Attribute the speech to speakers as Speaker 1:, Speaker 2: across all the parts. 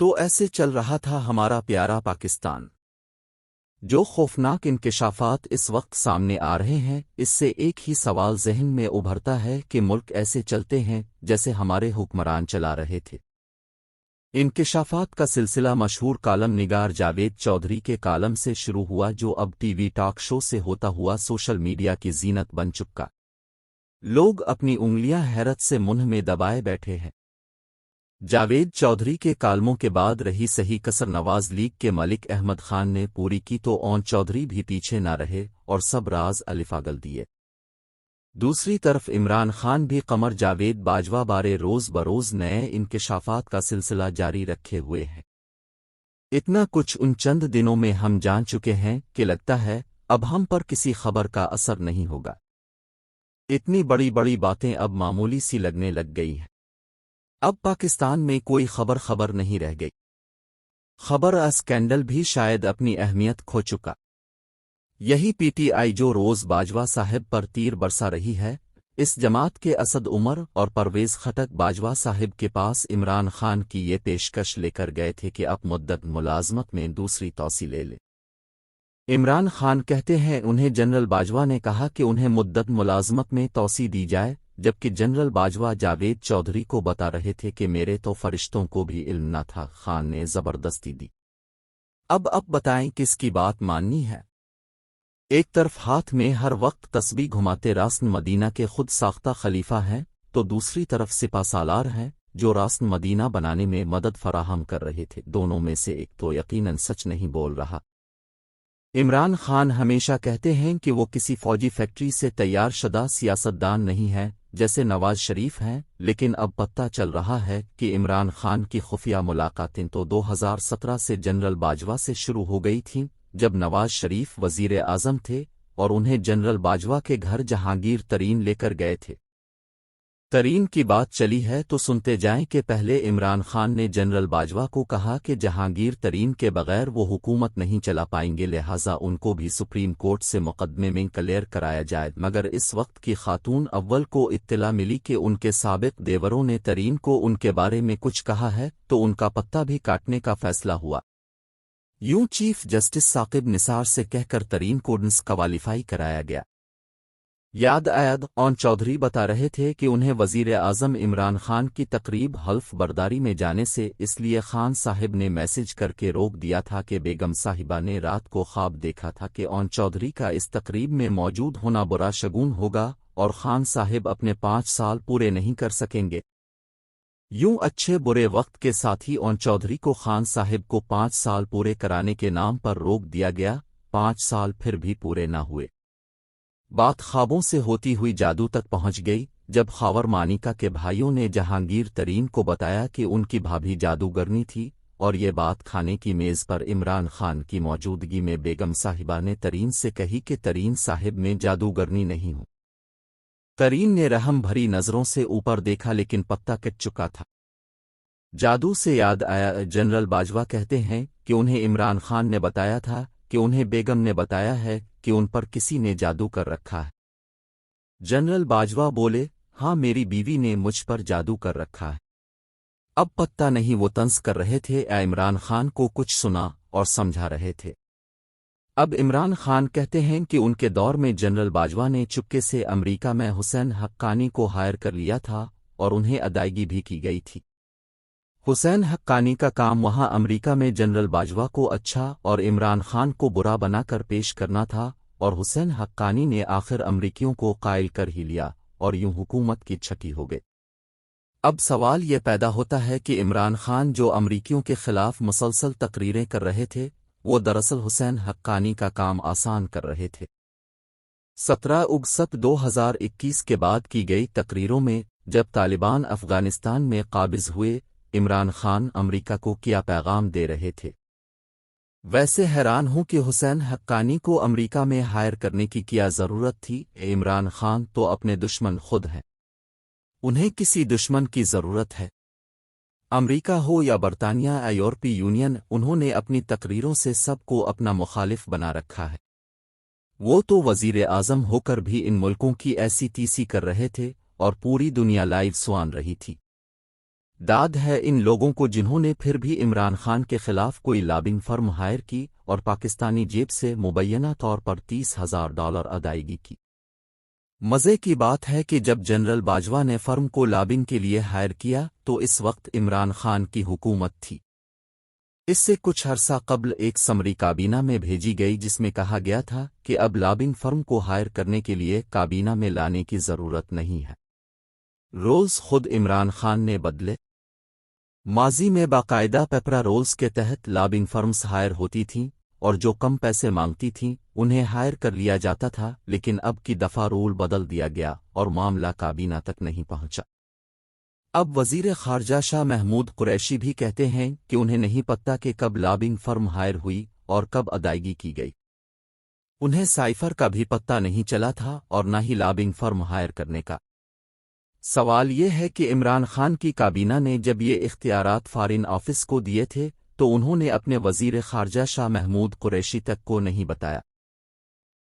Speaker 1: تو ایسے چل رہا تھا ہمارا پیارا پاکستان۔ جو خوفناک انکشافات اس وقت سامنے آ رہے ہیں، اس سے ایک ہی سوال ذہن میں ابھرتا ہے کہ ملک ایسے چلتے ہیں جیسے ہمارے حکمران چلا رہے تھے۔ انکشافات کا سلسلہ مشہور کالم نگار جاوید چودھری کے کالم سے شروع ہوا، جو اب ٹی وی ٹاک شو سے ہوتا ہوا سوشل میڈیا کی زینت بن چکا۔ لوگ اپنی انگلیاں حیرت سے منہ میں دبائے بیٹھے ہیں۔ جاوید چودھری کے کالموں کے بعد رہی صحیح کسر نواز لیگ کے ملک احمد خان نے پوری کی تو اون چودھری بھی پیچھے نہ رہے اور سب راز الفاگل دیے۔ دوسری طرف عمران خان بھی قمر جاوید باجوہ بارے روز بروز نئے انکشافات کا سلسلہ جاری رکھے ہوئے ہیں۔ اتنا کچھ ان چند دنوں میں ہم جان چکے ہیں کہ لگتا ہے اب ہم پر کسی خبر کا اثر نہیں ہوگا۔ اتنی بڑی بڑی باتیں اب معمولی سی لگنے لگ گئی ہیں۔ اب پاکستان میں کوئی خبر نہیں رہ گئی۔ خبر اسکینڈل بھی شاید اپنی اہمیت کھو چکا۔ یہی پی ٹی آئی جو روز باجوہ صاحب پر تیر برسا رہی ہے، اس جماعت کے اسد عمر اور پرویز خٹک باجوہ صاحب کے پاس عمران خان کی یہ پیشکش لے کر گئے تھے کہ اب مدت ملازمت میں دوسری توسیع لے لے۔ عمران خان کہتے ہیں انہیں جنرل باجوہ نے کہا کہ انہیں مدت ملازمت میں توسیع دی جائے، جبکہ جنرل باجوہ جاوید چودھری کو بتا رہے تھے کہ میرے تو فرشتوں کو بھی علم نہ تھا۔ خان نے زبردستی دی۔ اب بتائیں کس کی بات ماننی ہے؟ ایک طرف ہاتھ میں ہر وقت تسبیح گھماتے راسن مدینہ کے خود ساختہ خلیفہ ہیں، تو دوسری طرف سپہ سالار ہیں جو راسن مدینہ بنانے میں مدد فراہم کر رہے تھے۔ دونوں میں سے ایک تو یقیناً سچ نہیں بول رہا۔ عمران خان ہمیشہ کہتے ہیں کہ وہ کسی فوجی فیکٹری سے تیار شدہ سیاستدان نہیں ہے جیسے نواز شریف ہیں، لیکن اب پتہ چل رہا ہے کہ عمران خان کی خفیہ ملاقاتیں تو 2017 سے جنرل باجوہ سے شروع ہو گئی تھیں، جب نواز شریف وزیر اعظم تھے اور انہیں جنرل باجوہ کے گھر جہانگیر ترین لے کر گئے تھے۔ ترین کی بات چلی ہے تو سنتے جائیں کہ پہلے عمران خان نے جنرل باجوہ کو کہا کہ جہانگیر ترین کے بغیر وہ حکومت نہیں چلا پائیں گے، لہٰذا ان کو بھی سپریم کورٹ سے مقدمے میں کلیئر کرایا جائے، مگر اس وقت کی خاتون اول کو اطلاع ملی کہ ان کے سابق دیوروں نے ترین کو ان کے بارے میں کچھ کہا ہے، تو ان کا پتہ بھی کاٹنے کا فیصلہ ہوا۔ یوں چیف جسٹس ثاقب نثار سے کہہ کر ترین کو ڈسکوالیفائی کرایا گیا۔ یاد آیا اون چودھری بتا رہے تھے کہ انہیں وزیر اعظم عمران خان کی تقریب حلف برداری میں جانے سے اس لیے خان صاحب نے میسج کر کے روک دیا تھا کہ بیگم صاحبہ نے رات کو خواب دیکھا تھا کہ اون چودھری کا اس تقریب میں موجود ہونا برا شگون ہوگا اور خان صاحب اپنے 5 سال پورے نہیں کر سکیں گے۔ یوں اچھے برے وقت کے ساتھ ہی اون چودھری کو خان صاحب کو 5 سال پورے کرانے کے نام پر روک دیا گیا۔ 5 سال پھر بھی پورے نہ ہوئے۔ بات خوابوں سے ہوتی ہوئی جادو تک پہنچ گئی، جب خاور مانیکا کے بھائیوں نے جہانگیر ترین کو بتایا کہ ان کی بھابھی جادوگرنی تھی، اور یہ بات کھانے کی میز پر عمران خان کی موجودگی میں بیگم صاحبہ نے ترین سے کہی کہ ترین صاحب میں جادوگرنی نہیں ہوں۔ ترین نے رحم بھری نظروں سے اوپر دیکھا لیکن پتہ کٹ چکا تھا۔ جادو سے یاد آیا، جنرل باجوہ کہتے ہیں کہ انہیں عمران خان نے بتایا تھا کہ انہیں بیگم نے بتایا ہے کہ ان پر کسی نے جادو کر رکھا ہے۔ جنرل باجوہ بولے، ہاں میری بیوی نے مجھ پر جادو کر رکھا ہے۔ اب پتہ نہیں وہ طنز کر رہے تھے یا عمران خان کو کچھ سنا اور سمجھا رہے تھے۔ اب عمران خان کہتے ہیں کہ ان کے دور میں جنرل باجوہ نے چپکے سے امریکہ میں حسین حقانی کو ہائر کر لیا تھا اور انہیں ادائیگی بھی کی گئی تھی۔ حسین حقانی کا کام وہاں امریکہ میں جنرل باجوہ کو اچھا اور عمران خان کو برا بنا کر پیش کرنا تھا، اور حسین حقانی نے آخر امریکیوں کو قائل کر ہی لیا اور یوں حکومت کی چھٹی ہو گئی۔ اب سوال یہ پیدا ہوتا ہے کہ عمران خان جو امریکیوں کے خلاف مسلسل تقریریں کر رہے تھے، وہ دراصل حسین حقانی کا کام آسان کر رہے تھے۔ 17 اگست 2021 کے بعد کی گئی تقریروں میں جب طالبان افغانستان میں قابض ہوئے، عمران خان امریکہ کو کیا پیغام دے رہے تھے؟ ویسے حیران ہوں کہ حسین حقانی کو امریکہ میں ہائر کرنے کی کیا ضرورت تھی؟ عمران خان تو اپنے دشمن خود ہیں، انہیں کسی دشمن کی ضرورت ہے؟ امریکہ ہو یا برطانیہ یا یورپی یونین، انہوں نے اپنی تقریروں سے سب کو اپنا مخالف بنا رکھا ہے۔ وہ تو وزیر اعظم ہو کر بھی ان ملکوں کی ایسی تیسی کر رہے تھے اور پوری دنیا لائیو سوان رہی تھی۔ داد ہے ان لوگوں کو جنہوں نے پھر بھی عمران خان کے خلاف کوئی لابنگ فرم ہائر کی اور پاکستانی جیب سے مبینہ طور پر $30,000 ادائیگی کی۔ مزے کی بات ہے کہ جب جنرل باجوہ نے فرم کو لابنگ کے لیے ہائر کیا تو اس وقت عمران خان کی حکومت تھی۔ اس سے کچھ عرصہ قبل ایک سمری کابینہ میں بھیجی گئی جس میں کہا گیا تھا کہ اب لابنگ فرم کو ہائر کرنے کے لیے کابینہ میں لانے کی ضرورت نہیں ہے۔ رولز خود عمران خان نے بدلے۔ ماضی میں باقاعدہ پیپرا رولز کے تحت لابنگ فرمز ہائر ہوتی تھیں اور جو کم پیسے مانگتی تھیں انہیں ہائر کر لیا جاتا تھا، لیکن اب کی دفعہ رول بدل دیا گیا اور معاملہ کابینہ تک نہیں پہنچا۔ اب وزیر خارجہ شاہ محمود قریشی بھی کہتے ہیں کہ انہیں نہیں پتہ کہ کب لابنگ فرم ہائر ہوئی اور کب ادائیگی کی گئی۔ انہیں سائفر کا بھی پتہ نہیں چلا تھا اور نہ ہی لابنگ فرم ہائر کرنے کا۔ سوال یہ ہے کہ عمران خان کی کابینہ نے جب یہ اختیارات فارن آفس کو دیے تھے تو انہوں نے اپنے وزیر خارجہ شاہ محمود قریشی تک کو نہیں بتایا۔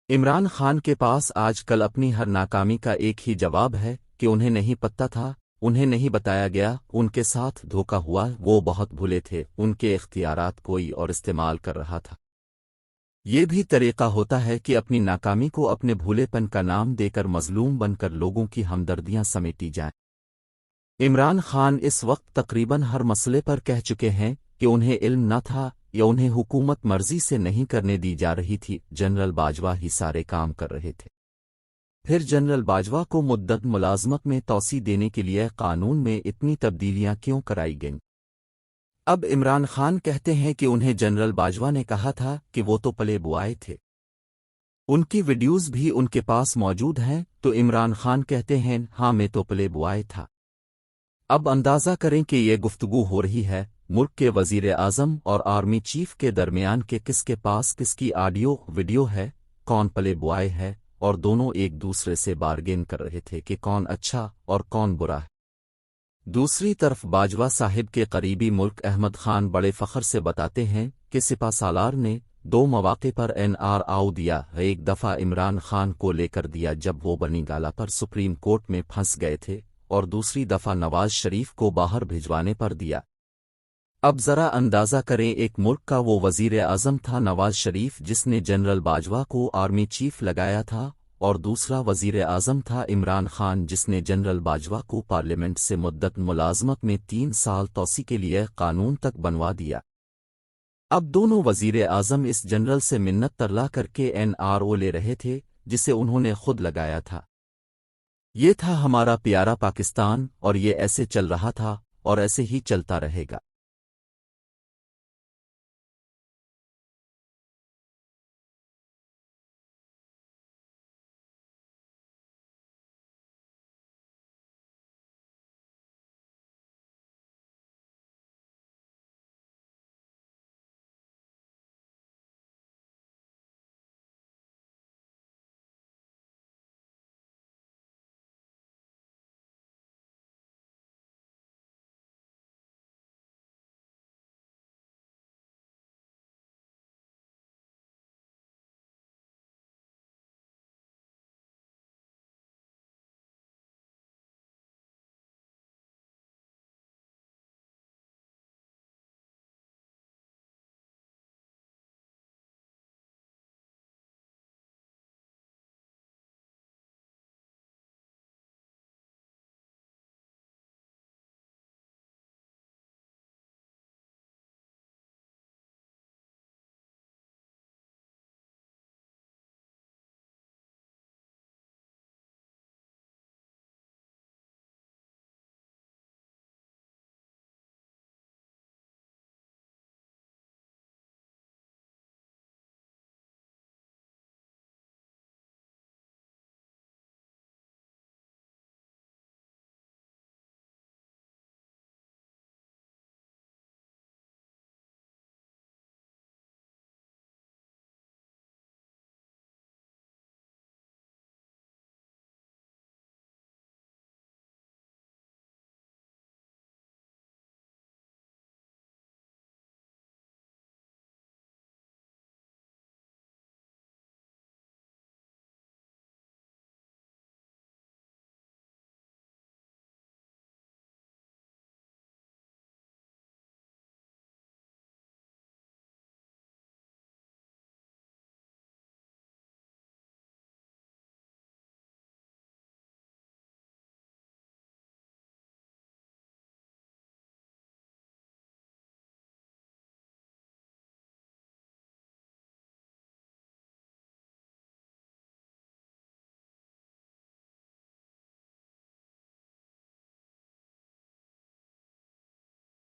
Speaker 1: عمران خان کے پاس آج کل اپنی ہر ناکامی کا ایک ہی جواب ہے کہ انہیں نہیں پتہ تھا، انہیں نہیں بتایا گیا، ان کے ساتھ دھوکہ ہوا، وہ بہت بھولے تھے، ان کے اختیارات کوئی اور استعمال کر رہا تھا۔ یہ بھی طریقہ ہوتا ہے کہ اپنی ناکامی کو اپنے بھولے پن کا نام دے کر مظلوم بن کر لوگوں کی ہمدردیاں سمیٹی جائیں۔ عمران خان اس وقت تقریباً ہر مسئلے پر کہہ چکے ہیں کہ انہیں علم نہ تھا یا انہیں حکومت مرضی سے نہیں کرنے دی جا رہی تھی، جنرل باجوہ ہی سارے کام کر رہے تھے۔ پھر جنرل باجوہ کو مدت ملازمت میں توسیع دینے کے لیے قانون میں اتنی تبدیلیاں کیوں کرائی گئیں؟ اب عمران خان کہتے ہیں کہ انہیں جنرل باجوہ نے کہا تھا کہ وہ تو پلے بوائے تھے، ان کی ویڈیوز بھی ان کے پاس موجود ہیں، تو عمران خان کہتے ہیں ہاں میں تو پلے بوائے تھا۔ اب اندازہ کریں کہ یہ گفتگو ہو رہی ہے ملک کے وزیر اعظم اور آرمی چیف کے درمیان کہ کس کے پاس کس کی آڈیو ویڈیو ہے، کون پلے بوائے ہے، اور دونوں ایک دوسرے سے بارگین کر رہے تھے کہ کون اچھا اور کون برا ہے۔ دوسری طرف باجوہ صاحب کے قریبی ملک احمد خان بڑے فخر سے بتاتے ہیں کہ سپہ سالار نے 2 مواقع پر NRO دیا، ایک دفعہ عمران خان کو لے کر دیا جب وہ بنی گالہ پر سپریم کورٹ میں پھنس گئے تھے، اور دوسری دفعہ نواز شریف کو باہر بھجوانے پر دیا۔ اب ذرا اندازہ کریں، ایک ملک کا وہ وزیر اعظم تھا نواز شریف جس نے جنرل باجوہ کو آرمی چیف لگایا تھا، اور دوسرا وزیر اعظم تھا عمران خان جس نے جنرل باجوہ کو پارلیمنٹ سے مدت ملازمت میں 3 سال توسیع کے لیے قانون تک بنوا دیا۔ اب دونوں وزیر اعظم اس جنرل سے منت ترلا کر کے NRO لے رہے تھے جسے انہوں نے خود لگایا تھا۔ یہ تھا ہمارا پیارا پاکستان، اور یہ ایسے چل رہا تھا اور ایسے ہی چلتا رہے گا۔